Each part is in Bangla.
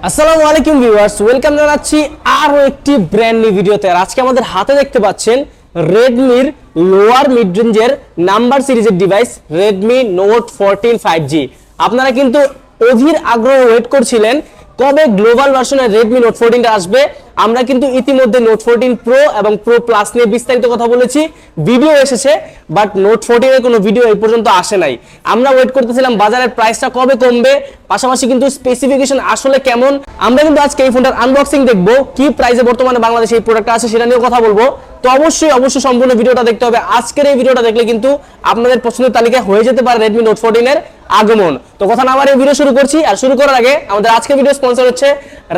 আসসালামু আলাইকুম ভিউয়ার্স, ওয়েলকাম জানাচ্ছি আরও একটি ব্র্যান্ড নিউ ভিডিওতে। আর আজকে আমাদের হাতে দেখতে পাচ্ছেন রেডমির লোয়ার মিড রেঞ্জের নাম্বার সিরিজের ডিভাইস রেডমি নোট 14 5G। আপনারা কিন্তু অধীর আগ্রহ ওয়েট করছিলেন কবে গ্লোবাল ভার্সনের রেডমি নোট 14টা আসবে। আমরা কিন্তু ইতিমধ্যে নোট 14 প্রো এবং প্রো প্লাস নিয়ে বিস্তারিত কথা বলেছি, ভিডিও এসেছে, বাট নোট 14 এর কোনো ভিডিও এই পর্যন্ত আসে নাই। আমরা ওয়েট করতেছিলাম বাজারের প্রাইসটা কবে কমবে, পাশাপাশি কিন্তু স্পেসিফিকেশন আসলে কেমন। আমরা কিন্তু আজকে এই ফোনটার আনবক্সিং দেখবো, কি প্রাইসে বর্তমানে বাংলাদেশে এই প্রোডাক্টটা আছে সেটা নিয়েও কথা বলবো। তো অবশ্যই সম্পূর্ণ ভিডিওটা দেখতে হবে। আজকের এই ভিডিওটা দেখলে কিন্তু আপনাদের পছন্দের তালিকায় হয়ে যেতে পারে রেডমি নোট 14 এর আগমন। তো কথা না বাড়িয়ে ভিডিও শুরু করছি। আর শুরু করার আগে আমাদের আজকের ভিডিও স্পন্সর হচ্ছে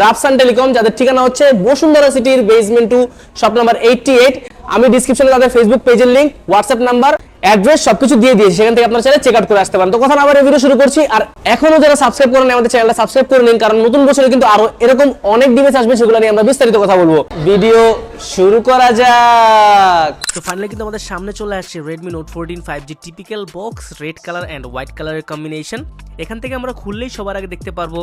রাফসান টেলিকম, যাদের ঠিকানা হচ্ছে বসুন্ধরা সিটির বেসমেন্ট 2 শপ নাম্বার 88। আমি ডিসক্রিপশনে তাদের ফেসবুক পেজের লিংক, হোয়াটসঅ্যাপ নাম্বার, অ্যাড্রেস সবকিছু দিয়ে দিয়েছি, সেখান থেকে আপনারা চাইলে চেক আউট করে আসতে পারেন। তো কথা না বাড়িয়ে ভিডিও শুরু করছি। আর এখনো যারা সাবস্ক্রাইব করেন আমাদের চ্যানেলটা সাবস্ক্রাইব করে নিন, কারণ নতুন বছরে কিন্তু আরো এরকম অনেক ডিভাইস আসবে, সেগুলো নিয়ে আমরা বিস্তারিত কথা বলবো। ভিডিও শুরু করা যাক। তো ফাইনালি কিন্তু আমাদের সামনে চলে আসছে Redmi Note 14 5G typical box, red colour and white কালারের কম্বিনেশন। এখান থেকে আমরা খুললেই সবার আগে দেখতে পারবো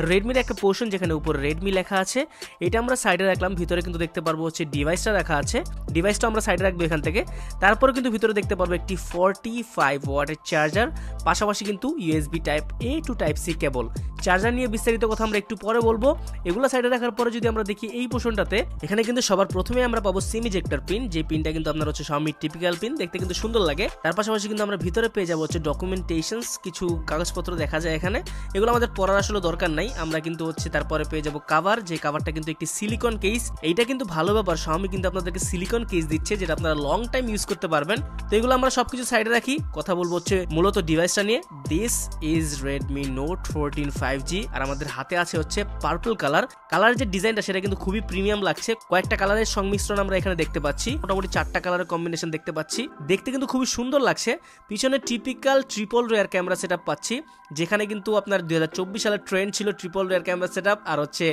রেডমির একটা পোর্শন, যেখানে উপরে রেডমি লেখা আছে। এটা আমরা সাইডে রাখলাম, ভিতরে কিন্তু দেখতে পারবো হচ্ছে ডিভাইসটা রাখা আছে। ডিভাইসটা আমরা সাইডে রাখবো এখান থেকে। তারপরে কিন্তু ভিতরে দেখতে পারবো একটি 45 ওয়াটের চার্জার, পাশাপাশি কিন্তু USB type A to type C cable. Charger নিয়ে বিস্তারিত কথা আমরা একটু পরে বলবো। এগুলো সাইডে রাখার পরে যদি আমরা দেখি এই পোর্শনটাতে, এখানে কিন্তু সবার প্রথমে আমরা পাবো সিম ইজেক্টর পিন, যে পিনটা কিন্তু আপনার হচ্ছে Xiaomi টিপিক্যাল পিন, দেখতে কিন্তু সুন্দর লাগে। তার পাশাপাশি কিন্তু আমরা ভিতরে পেয়ে যাবো হচ্ছে ডকুমেন্টেশনস, কিছু কাগজপত্র দেখা যায় এখানে। এগুলো আমাদের পড়ার আসলে দরকার নাই। আমরা কিন্তু হচ্ছে তারপরে পেয়ে যাবো কাভার, যে কাভারটা কিন্তু একটি সিলিকন কেস। এইটা কিন্তু ভালো ব্যাপার, Xiaomi কিন্তু আপনাদেরকে সিলিকন কেস দিচ্ছে, যেটা আপনারা লং টাইম ইউজ করতে পারবেন। তো এগুলো আমরা সবকিছু সাইডে রাখি, কথা বলবো হচ্ছে মূলত ডিভাইসটা নিয়ে। This is Redmi note 14 5G। আর আমাদের হাতে আছে হচ্ছে পার্পল কালার। কালার যে ডিজাইনটা সেটা কিন্তু খুবই প্রিমিয়াম লাগছে। কয়েকটা কালারের সংমিশ্রণ আমরা এখানে দেখতে পাচ্ছি, মোটামুটি 4টা কালারের কম্বিনেশন দেখতে পাচ্ছি। দেখতে কিন্তু খুবই সুন্দর লাগছে। পিছনে typical triple rare camera setup পাচ্ছি, যেখানে কিন্তু আপনার 2024 সালের ট্রেন্ড ছিল ট্রিপল রেয়ার ক্যামেরা সেটআপ, আর হচ্ছে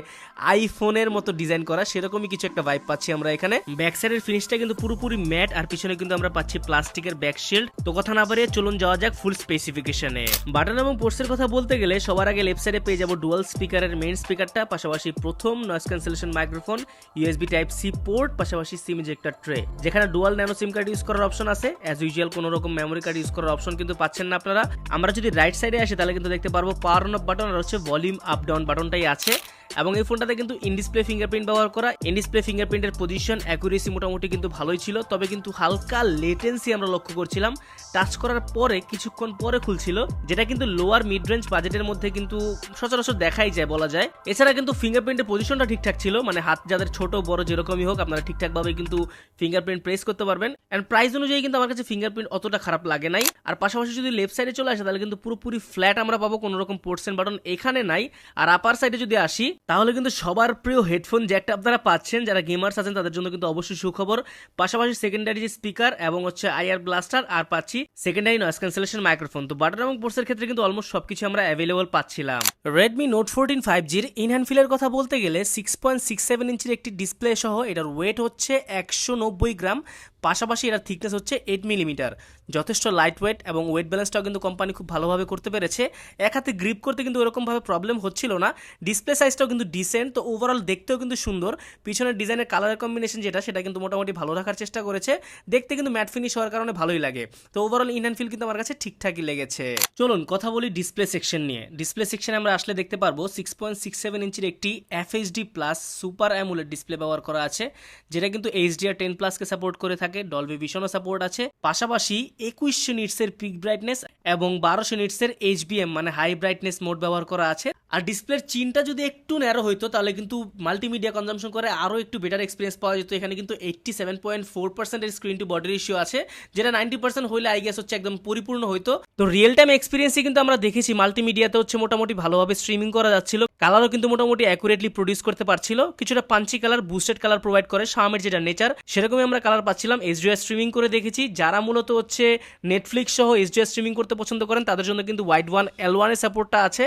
আইফোনের মতো ডিজাইন করা, সেরকমই কিছু একটা ভাইব পাচ্ছি আমরা এখানে। ব্যাক সাইডের ফিনিশটা কিন্তু পুরোপুরি ম্যাট, আর পিছনে কিন্তু আমরা পাচ্ছি প্লাস্টিকের ব্যাক শিল্ড। তো কথা না বাড়িয়ে চলুন যাওয়া যাক ফুল স্পেসিফিকেশনে। বাটন এবং পোর্টসের কথা বলতে গেলে সবার আগে লেফট সাইডে পেয়ে যাবো ডুয়াল স্পিকারের মেইন স্পিকারটা, পাশাপাশি প্রথম noise cancellation microphone, USB type C port, পাশাপাশি সিম ইজেক্টর ট্রে, যেখানে dual nano SIM card use করার অপশন আছে। অ্যাজ ইউজুয়াল কোনো রকম মেমোরি কার্ড ইউজ করার অপশন কিন্তু পাচ্ছেন না আপনারা। আমরা যদি রাইট সাইডে আসি তাহলে কিন্তু দেখতে পারবো পাওয়ার অন অফ বাটন আর হচ্ছে ভলিউম আপ ডাউন বাটনটাই আছে। এবং এই ফোনটাতে কিন্তু ইন ডিসপ্লে ফিঙ্গারপ্রিন্ট ব্যবহার করা। ইন ডিসপ্লে ফিঙ্গারপ্রিন্টের পজিশন অ্যাকুরেসি মোটামুটি কিন্তু ভালোই ছিল, তবে কিন্তু হালকা লেটেন্সি আমরা লক্ষ্য করছিলাম। টাচ করার পরে কিছুক্ষণ পরে খুলছিল, যেটা কিন্তু লোয়ার মিড রেঞ্জ বাজেটের মধ্যে কিন্তু সচরাচর দেখাই যায় বলা যায়। এছাড়া কিন্তু ফিঙ্গারপ্রিন্টের পজিশনটা ঠিকঠাক ছিল, মানে হাত যাদের ছোট বড় যেরকমই হোক আপনারা ঠিকঠাকভাবে কিন্তু ফিঙ্গারপ্রিন্ট প্রেস করতে পারবেন। এন্ড প্রাইস অনুযায়ী কিন্তু আমার কাছে ফিঙ্গারপ্রিন্ট অতটা খারাপ লাগে নাই। আর পাশাপাশি যদি লেফট সাইডে চলে আসে তাহলে কিন্তু পুরোপুরি ফ্ল্যাট আমরা পাবো, কোনো রকম পোর্টস এন্ড বাটন এখানে নাই। আর আপার সাইডে যদি আসি তাহলে কিন্তু সবার প্রিয় হেডফোন জ্যাকটা আপনারা পাচ্ছেন, যারা গেমার্স আছেন তাদের জন্য কিন্তু অবশ্যই সুখবর। পাশাপাশি সেকেন্ডারি যে স্পিকার এবং হচ্ছে আইআর ব্লাস্টার, আর পাচ্ছি সেকেন্ডারি নয়েজ ক্যান্সেলেশন মাইক্রোফোন। তো বাটন এবং পোর্টসের ক্ষেত্রে কিন্তু অলমোস্ট সবকিছু আমরা অ্যাভেলেবল পাচ্ছিলাম। Redmi Note 14 5Gর ইন হ্যান্ড ফিলের কথা বলতে গেলে 6.67 ইঞ্চির একটি ডিসপ্লে সহ এটার ওয়েট হচ্ছে 190 গ্রাম, পাশাপাশি এটার থিকনেস হচ্ছে 8 মিলিমিটার। যথেষ্ট লাইট ওয়েট এবং ওয়েট ব্যালেন্সটাও কিন্তু কোম্পানি খুব ভালোভাবে করতে পেরেছে। এক হাতে গ্রিপ করতে কিন্তু এরকমভাবে প্রবলেম হচ্ছিল না। ডিসপ্লে সাইজটাও কিন্তু ডিসেন্ট, তো ওভারঅল দেখতেও কিন্তু সুন্দর। পিছনের ডিজাইনের কালারের কম্বিনেশন সেটা কিন্তু মোটামুটি ভালো রাখার চেষ্টা করেছে। দেখতে কিন্তু ম্যাট ফিনিশ হওয়ার কারণে ভালোই লাগে। তো ওভারঅল ইন হ্যান্ড ফিল কিন্তু আমার কাছে ঠিকঠাকই লেগেছে। চলুন কথা বলি ডিসপ্লে সেকশন নিয়ে। ডিসপ্লে সেকশনে আমরা আসলে দেখতে পারবো 6.67 ইঞ্চির একটি FHD plus super AMOLED display ব্যবহার করা আছে, যেটা কিন্তু HDR10+ কে সাপোর্ট করে থাকে। ডলবি ভিশনও সাপোর্ট আছে। পাশাপাশি 2100 নিটসের পিক ব্রাইটনেস এবং 1200 নিটসের HBM মানে হাই ব্রাইটনেস মোড ব্যবহার করা আছে। আর ডিসপ্লের চিনটা যদি একটু ন্যারো হইতো তাহলে কিন্তু মাল্টিমিডিয়া কনজাম্পশন করে আরো একটু বেটার এক্সপিরিয়েন্স পাওয়া যেত। এখানে কিন্তু 87.4% এর স্ক্রিন টু বডি রেশিও আছে, যেটা 90% হইলে আই গেস হচ্ছে একদম পরিপূর্ণ হইতো। তো রিয়েল টাইম এক্সপিরিয়েন্সই কিন্তু আমরা দেখেছি মাল্টিমিডিয়াতে হচ্ছে মোটামুটি ভালোভাবে স্ট্রিমিং করা যাচ্ছিল। কালারও কিন্তু মোটামুটি অ্যাকুরেটলি প্রডিউস করতে পারছিল। কিছুটা Panji colour, boosted colour provide করে Xiaomi যেটা নেচার, সেরকমই আমরা কালার পাচ্ছিলাম। HDR স্ট্রিমিং করে দেখেছি, যারা মূলত হচ্ছে হচ্ছে নেটফ্লিক্স সহ এইচডি স্ট্রিমিং করতে পছন্দ করেন তাদের জন্য কিন্তু ওয়াইড ওয়ান L1 এর সাপোর্টটা আছে।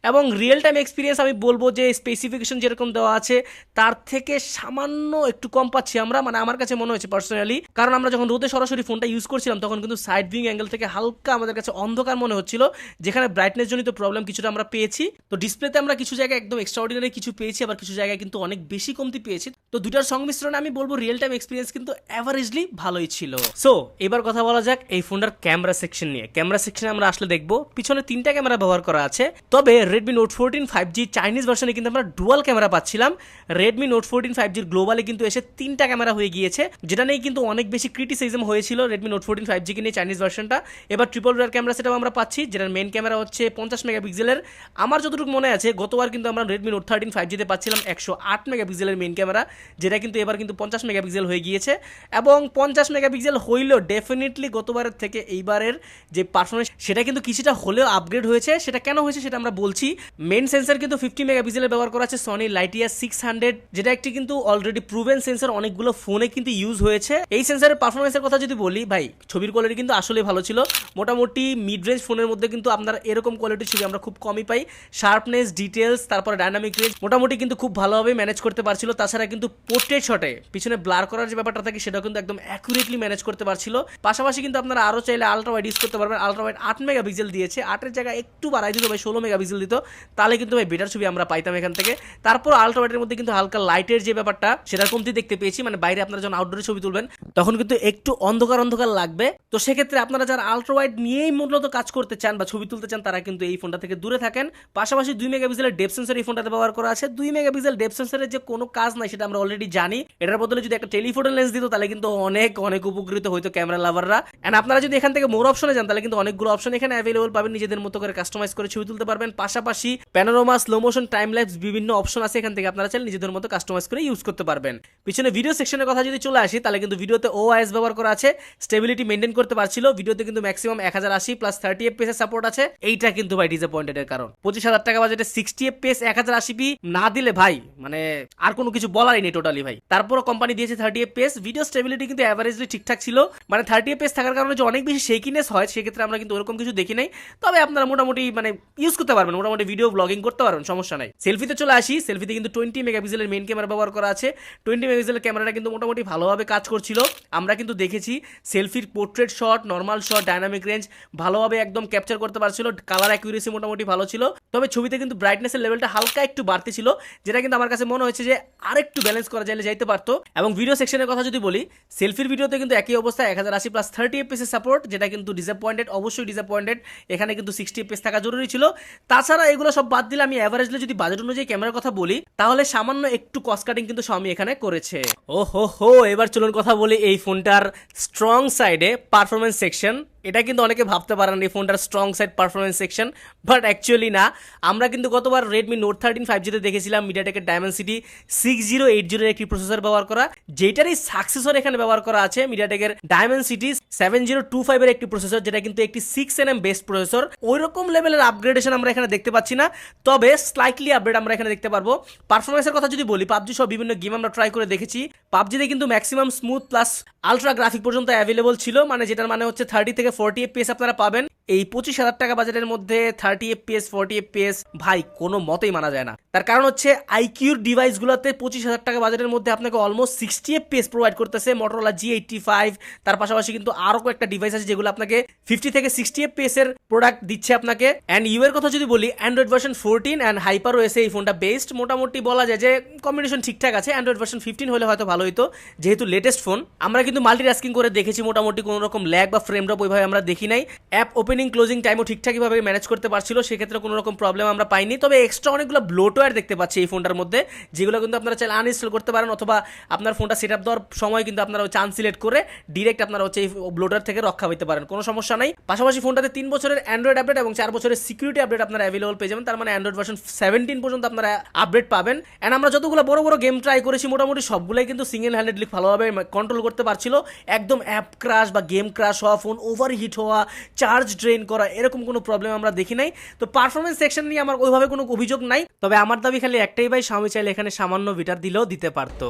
এবং রিয়েল টাইম এক্সপিরিয়েন্স আমি বলবো যে স্পেসিফিকেশন যেরকম দেওয়া আছে তার থেকে সামান্য একটু কম পাচ্ছি আমরা, মানে আমার কাছে মনে হয়েছে পার্সোনালি, কারণ আমরা যখন রোদে সরাসরি ফোনটা ইউজ করছিলাম তখন কিন্তু সাইড ভিউইং অ্যাঙ্গেল থেকে হালকা আমাদের কাছে অন্ধকার মনে হচ্ছিল, যেখানে ব্রাইটনেস জনিত প্রবলেম কিছুটা আমরা পেয়েছি। তো ডিসপ্লেতে আমরা কিছু জায়গায় একদম এক্সট্রাঅর্ডিনারি কিছু পেয়েছি, আবার কিছু জায়গায় কিন্তু অনেক বেশি কমতি পেয়েছি। তো দুটার সংমিশ্রণে আমি বলবো রিয়েল টাইম এক্সপিরিয়েন্স কিন্তু অ্যাভারেজলি ভালোই ছিল। সো এবার কথা বলা যাক এই ফোনটার ক্যামেরা সেকশন নিয়ে। ক্যামেরা সেকশনে আমরা আসলে দেখবো পিছনে 3টা ক্যামেরা ব্যবহার করা আছে, তবে Redmi Note 14 5G চাইনিজ ভার্সনে কিন্তু আমরা ডুয়াল ক্যামেরা পাচ্ছিলাম। Redmi Note 14 5G গ্লোবালি কিন্তু এসে 3টা ক্যামেরা হয়ে গিয়েছে, যেটা নিয়ে কিন্তু অনেক বেশি ক্রিটিসিজম হয়েছিল Redmi Note 14 5G কে নিয়ে চাইনিজ ভার্সনটা। এবার ট্রিপল রিয়ার ক্যামেরা সেটআপ আমরা পাচ্ছি, যেটার মেইন ক্যামেরা হচ্ছে 50 মেগাপিক্সেলের। আমার যতটুকু মনে আছে গতবার কিন্তু আমরা Redmi Note 13 5G তে পাচ্ছিলাম 108 মেগাপিক্সেলের মেইন ক্যামেরা, যেটা কিন্তু এবার কিন্তু 50 মেগাপিক্সেল হয়ে গিয়েছে। এবং 50 মেগাপিক্সেল হইলেও ডেফিনেটলি গতবারের থেকে এইবারের যে পারফরমেন্স সেটা কিন্তু কিছুটা হলেও আপগ্রেড হয়েছে। সেটা কেন হয়েছে সেটা আমরা বলছি। মেইন সেন্সর কিন্তু 50 মেগাপিক্সেলের ব্যবহার করা আছে Sony Lightyear 600, যেটা একটি কিন্তু অলরেডি প্রুভেন সেন্সর, অনেকগুলো ফোনে কিন্তু ইউজ হয়েছে। এই সেন্সরের পারফরমেন্সের কথা যদি বলি, ভাই ছবির কোয়ালিটি কিন্তু আসলেই ভালো ছিল। মোটামুটি মিড রেঞ্জ ফোনের মধ্যে কিন্তু আপনার এরকম কোয়ালিটির ছবি আমরা খুব কমই পাই। শার্পনেস, ডিটেলস, তারপরে ডাইনামিক রেঞ্জ মোটামুটি কিন্তু খুব ভালোভাবে ম্যানেজ করতে পারছিল। তাছাড়া কিন্তু পোর্ট্রেট শটে পিছনে ব্লার করার যে ব্যাপারটা থাকে সেটাও কিন্তু একদম অ্যাকুরেটলি ম্যানেজ করতে পারছিল। পাশাপাশি কিন্তু আপনারা আরও চাইলে আলট্রা ওয়াইড ইউজ করতে পারবেন। আলট্রা ওয়াইড 8 মেগাপিক্সেল দিয়েছে, 8-এর জায়গায় একটু বাড়াই দিত ভাই, 16 মেগাপিক্সেল দিত, তাহলে কিন্তু ভাই বেটার ছবি আমরা পাইতাম এখান থেকে। তারপর আলট্রা ওয়াইডের মধ্যে কিন্তু হালকা লাইটের যে ব্যাপারটা সেটার কমতি দেখতে পেয়েছি, মানে বাইরে আপনারা যখন আউটডোরে ছবি তুলবেন তখন কিন্তু একটু অন্ধকার অন্ধকার লাগবে। তো সেক্ষেত্রে আপনারা যারা আলট্রা ওয়াইড নিয়েই মূলত কাজ করতে চান বা ছবি তুলতে চান তারা কিন্তু এই ফোনটা থেকে দূরে থাকেন। পাশাপাশি 2 মেগাপিক্সেলের ডেপথ সেন্সর এই ফোনটাতে ব্যবহার করা আছে। 2 মেগাপিক্সেল ডেপথ সেন্সরের যে কোনো কাজ নাই সেটা আমরা অলরেডি জানি। এটার বদলে যদি একটা টেলিফোটো লেন্স দিত তাহলে কিন্তু অনেক অনেক উপকৃত হইতো ক্যামেরা লাভাররা। এন্ড আপনারা যদি এখান থেকে মোর অপশনে যান তাহলে কিন্তু অনেকগুলো অপশন এখানে অ্যাভেলেবল পাবেন, নিজেদের মতো করে কাস্টমাইজ করে ছবি তুলতে পারবেন। পাশাপাশি panorama, slow motion, time lapse বিভিন্ন অপশন আছে, এখান থেকে আপনারা চাইলে নিজেদের মতো কাস্টমাইজ করে ইউজ করতে পারবেন। পিছনে ভিডিও সেকশনের কথা যদি চলে আসি তাহলে কিন্তু ভিডিওতে OIS ব্যবহার করা আছে, স্টেবিলিটি মেইনটেইন করতে পারছিল। ভিডিওতে কিন্তু ম্যাক্সিমাম 1080 প্লাস 30 FPS এর সাপোর্ট আছে। এইটা কিন্তু ভাই ডিসঅ্যাপয়েন্টেড এর কারণ। 25,000 টাকা বাজেটে 60 FPS 1080p না দিলে ভাই মানে আর কোনো কিছু বলারই নেই টোটালি ভাই। তারপরও কোম্পানি দিয়েছে 30 FPS। ভিডিও স্টেবিলিটি কিন্তু অ্যাভারেজলি ঠিকঠাক ছিল, মানে 30 FPS থাকার কারণে যে অনেক বেশি শেকিনেস হয় সেক্ষেত্রে আমরা কিন্তু ওরকম কিছু দেখি নাই। তবে আপনারা মোটামুটি মানে ইউজ করতে পারবেন, মোটামুটি ভিডিও ব্লগিং করতে পারবেন, সমস্যা নাই। সেলফিতে চলে আসি। সেলফিতে কিন্তু 20 মেগাপিক্সেলের মেইন ক্যামেরা ব্যবহার করা আছে। 20 মেগাপিক্সেলের ক্যামেরাটা কিন্তু মোটামুটি ভালোভাবে কাজ করছিল। আমরা কিন্তু দেখেছি সেলফির portrait shot, normal shot, dynamic range ভালোভাবে একদম ক্যাপচার করতে পারছিল। কালার অ্যাকুরেসি মোটামুটি ভালো ছিল। তবে ছবিতে কিন্তু ব্রাইটনেসের লেভেলটা হালকা একটু বাড়তি ছিল, যেটা কিন্তু আমার কাছে মনে হচ্ছে যে আরেকটু ব্যালেন্স করা যাইতে পারতো। এবং ভিডিও সেকশনের কথা যদি বলি, সেলফির ভিডিওতে কিন্তু একই অবস্থা 1080 প্লাস 30 FPS এর সাপোর্ট, যেটা কিন্তু ডিসঅ্যাপয়েন্টেড, অবশ্যই ডিসঅ্যাপয়েন্টেড। এখানে কিন্তু 60 FPS থাকা জরুরি ছিল। তাছাড়া এগুলো সব বাদ দিলে আমি অ্যাভারেজলি যদি বাজেট অনুযায়ী ক্যামেরার কথা বলি তাহলে সামান্য একটু কস্ট কাটিং কিন্তু Xiaomi এখানে করেছে। ও হো, এবার চলুন কথা বলি এই ফোনটার স্ট্রং সাইডে পারফরমেন্স সেকশন। এটা কিন্তু অনেকে ভাবতে পারেন এই ফোনটার strong side performance section, but actually না। আমরা কিন্তু গতবার Redmi Note 13 5G তে দেখেছিলাম মিডিয়াটেকের Dimensity 6080 এর একটি প্রসেসর ব্যবহার করা, যেটারই সাকসেসর এখানে ব্যবহার করা আছে মিডিয়াটেকের Dimensity 7025 এর একটি প্রসেসর, যেটা কিন্তু একটি 6nm বেসড প্রসেসর। ওইরকম লেভেলের আপগ্রেডেশন আমরা এখানে দেখতে পাচ্ছি না, তবে স্লাইটলি আপগ্রেড আমরা এখানে দেখতে পারবো। পারফরমেন্সের কথা যদি বলি, PUBG সহ বিভিন্ন গেম আমরা ট্রাই করে দেখেছি। PUBG-তে কিন্তু maximum smooth plus ultra graphic পর্যন্ত অ্যাভেলেবল ছিল, মানে যেটার মানে হচ্ছে 30 থেকে 40 FPS আপনারা পাবেন। এই 25,000 টাকা বাজেটের মধ্যে 30 FPS 40 FPS ভাই কোনো মতেই মানা যায় না। তার কারণ হচ্ছে আইকিউর ডিভাইসগুলোতে 25,000 টাকা বাজেটের মধ্যে আপনাকে অলমোস্ট 60 FPS প্রোভাইড করতেছে Motorola G85। তার পাশাপাশি কিন্তু আরও কয়েকটা ডিভাইস আছে যেগুলো আপনাকে 50 থেকে 60 FPS এর প্রোডাক্ট দিচ্ছে আপনাকে। অ্যান্ড ইউ এর কথা যদি বলি, অ্যান্ড্রয়েড ভার্সন 14 অ্যান্ড HyperOS এই ফোনটা বেস্ট। মোটামুটি বলা যায় যে কম্বিনেশন ঠিকঠাক আছে। অ্যান্ড্রয়েড ভার্সন 15 হলে হয়তো ভালো হতো, যেহেতু লেটেস্ট ফোন। আমরা কিন্তু মাল্টিটাস্কিং করে দেখেছি, মোটামুটি কোনো রকম ল্যাগ বা ফ্রেম ড্রপ ওইভাবে আমরা দেখি নাই। অ্যাপ ওপেনিং ক্লোজিং টাইমও ঠিকঠাকভাবে ম্যানেজ করতে পারছিল, সেক্ষেত্রে কোনো রকম প্রবলেম আমরা পাইনি। তবে এক্সট্রা অনেকগুলো ব্লোটওয়্যার দেখতে পাচ্ছি এই ফোনটার মধ্যে, যেগুলো কিন্তু আপনারা চাইলে আনইনস্টল করতে পারেন, অথবা আপনার ফোনটা সেট আপ দেওয়ার সময় কিন্তু আপনারা চান্স সিলেক্ট করে ডিরেক্ট আপনারা হচ্ছে এই ব্লোটওয়্যার থেকে রক্ষা পেতে পারেন, কোনো সমস্যা নাই। পাশাপাশি ফোনটাতে 3 বছরের অ্যান্ড্রয়েড আপডেট এবং 4 বছরের সিকিউরিটি আপডেট আপনারা অ্যাভেলেবল পেয়ে যাবেন। তার মানে অ্যান্ড্রয়েড ভার্সন 17 পর্যন্ত আপনারা আপডেট পাবেন। অ্যান্ড আমরা যতগুলো বড় বড় গেম ট্রাই করেছি মোটামুটি সবগুলোই কিন্তু সিঙ্গেল হ্যান্ডেডলি ভালোভাবে কন্ট্রোল করতে পারছিল। একদম অ্যাপ ক্রাশ বা গেম ক্রাশ হওয়া, ফোন ওভারহিট হওয়া, চার্জ ড্রেন করা, এরকম কোনো প্রবলেম আমরা দেখি নাই। তো পারফরমেন্স সেকশন নিয়ে আমার ওইভাবে কোনো অভিযোগ নাই। তবে আমার দাবি খালি একটাই ভাই, Xiaomi চাইলে এখানে সামান্য বিটার দিলেও দিতে পারতো।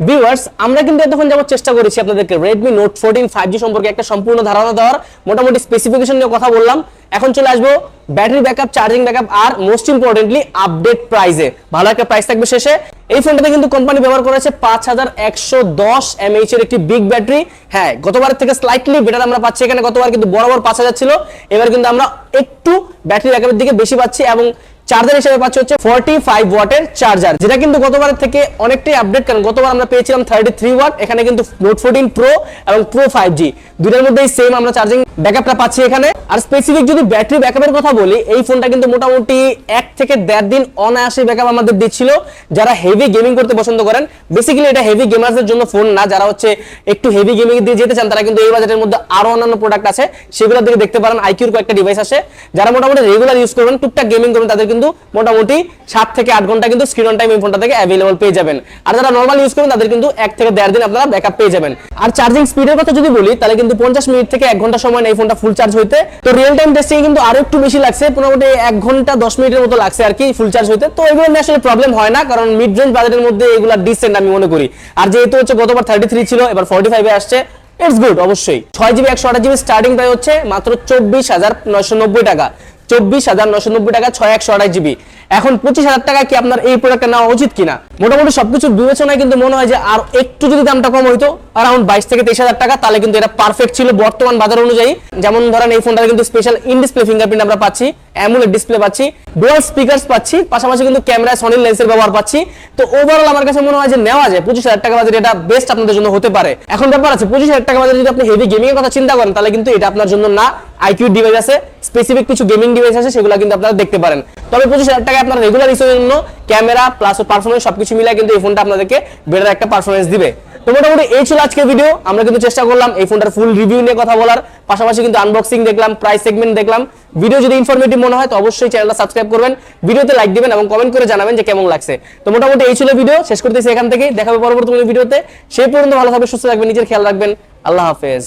ভিউয়ার্স, আমরা কিন্তু এতক্ষণ যাবত চেষ্টা করেছি আপনাদেরকে Redmi Note 14 5G সম্পর্কে একটা সম্পূর্ণ ধারণা দেওয়ার, মোটামুটি স্পেসিফিকেশন নিয়ে কথা বললাম। এখন চলে আসবো ব্যাটারি ব্যাকআপ, চার্জিং ব্যাকআপ আর মোস্ট ইম্পর্টেন্টলি আপডেট প্রাইসে। ভালো একটা প্রাইস থাকবে শেষে। এই ফোনটাতে কিন্তু কোম্পানি ব্যবহার করেছে 5110 mAh এর একটি বিগ ব্যাটারি। হ্যাঁ, গতবারের থেকে স্লাইটলি বেটার আমরা পাচ্ছি এখানে। গতবার কিন্তু বরাবর 5000 ছিল, এবার কিন্তু আমরা একটু ব্যাটারি ব্যাকআপের দিকে বেশি পাচ্ছি এবং চার্জার হিসেবে পাচ্ছি হচ্ছে 45 ওয়াটের চার্জার, যেটা কিন্তু গতবারের থেকে অনেকটাই আপডেট। কারণ গতবার আমরা পেয়েছিলাম 33 ওয়াট, এখানে কিন্তু Note 14 Pro এবং Pro 5G দুইটার মধ্যেই সেম আমরা চার্জিং ব্যাকআপটা পাচ্ছি এখানে। আর স্পেসিফিক যদি ব্যাটারি ব্যাকআপের কথা বলি, এই ফোনটা কিন্তু মোটামুটি 1 থেকে 1.5 দিন অনায়াসে ব্যাকআপ আমাদের দিচ্ছিল। যারা হেভি গেমিং করতে পছন্দ করেন, বেসিক্যালি এটা হেভি গেমারদের জন্য ফোন না, যারা হচ্ছে একটু হেভি গেমিং দিয়ে যেতে চান তারা কিন্তু এই বাজেটের মধ্যে আরো অন্যান্য প্রোডাক্ট আছে, সেগুলোর দিকে দেখতে পারেন। আইকিউর কয়েকটা ডিভাইস আছে, যারা মোটামুটি রেগুলার ইউজ করবেন, টুকটাক গেমিং করবেন, তাদের কিন্তু মোটামুটি 7 থেকে 8 ঘন্টা কিন্তু স্ক্রিন অন টাইম এই ফোনটা থেকে অ্যাভেলেবল পেয়ে যাবেন। আর যারা নরমাল ইউজ করবেন তাদের কিন্তু 1 থেকে 1.5 দিন আপনারা ব্যাকআপ পেয়ে যাবেন। আর চার্জিং স্পিডের কথা যদি বলি, তাহলে কিন্তু 50 মিনিট থেকে 1 ঘন্টা সময় নেয় এই ফোনটা ফুল চার্জ হইতে। তো রিয়েল টাইম টেস্টিং কিন্তু আরো একটু বেশি লাগছে, মোটামুটি 1 ঘন্টা 10 মিনিটের মতো লাগছে আর কি ফুল চার্জ হইতে। তো এগুলো নিয়ে আসলে প্রবলেম হয় না, কারণ মিড রেঞ্জ বাজেটের মধ্যে এগুলা ডিসেন্ট আমি মনে করি। আর যেহেতু হচ্ছে গতবার 33 ছিল, এবার 45 এ আসছে, ইটস গুড অবশ্যই। 6GB 128GB স্টার্টিং প্রাইস হচ্ছে মাত্র 24,990 টাকা। 24,990 টাকা 6/128GB। এখন 25,000 টাকা কি আপনার এই প্রোডাক্টটা নেওয়া উচিত কিনা? মোটামুটি সবকিছু বিবেচনায় কিন্তু মনে হয় যে আর একটু যদি দামটা কম হইতো, अराउंड 22 থেকে 23,000 টাকা, তাহলে কিন্তু এটা পারফেক্ট ছিল বর্তমান বাজার অনুযায়ী। যেমন ধরেন এই ফোনটাতে কিন্তু স্পেশাল ইন ডিসপ্লে ফিঙ্গারপ্রিন্ট আমরা পাচ্ছি, অ্যামোলেড ডিসপ্লে পাচ্ছি, ডুয়াল স্পিকারস পাচ্ছি, পাশাপাশি কিন্তু ক্যামেরায় সনির লেন্সের ব্যবহার পাচ্ছি। তো ওভারঅল আমার কাছে মনে হয় যে নেওয়া যায় 25,000 টাকা বাজেট, এটা বেস্ট আপনাদের জন্য হতে পারে। এখন ব্যাপার আছে 25,000 টাকা বাজেট যদি আপনি হেভি গেমিং এর কথা চিন্তা করেন, তাহলে কিন্তু এটা আপনার জন্য না। আইকিউ ডিভাইস আছে, স্পেসিফিক কিছু গেমিং ডিভাইস আছে, সেগুলো কিন্তু আপনারা দেখতে পারেন। তবে 25,000 টাকা আপনার রেগুলার ইউজের জন্য ক্যামেরা প্লাস পারফরম্যান্স সবকিছু মিলাই কিন্তু এই ফোনটা আপনাদেরকে বেটার একটা পারফরম্যান্স দিবে। তো মোটামুটি এই ছিল আজকের ভিডিও। আমরা কিন্তু চেষ্টা করলাম এই ফোনটার ফুল রিভিউ নিয়ে কথা বলার, পাশাপাশি কিন্তু আনবক্সিং দেখলাম, প্রাইস সেগমেন্ট দেখলাম। ভিডিও যদি ইনফরমেটিভ মনে হয় তো অবশ্যই চ্যানেলটা সাবস্ক্রাইব করবেন, ভিডিওতে লাইক দিবেন এবং কমেন্ট করে জানাবেন যে কেমন লাগছে। তো মোটামুটি এই ছিল ভিডিও, শেষ করতেছি এখান থেকে। দেখা হবে পরবর্তী ভিডিওতে। সেই পর্যন্ত ভালো থাকবেন, সুস্থ থাকবেন, নিজের খেয়াল রাখবেন। আল্লাহ হাফেজ।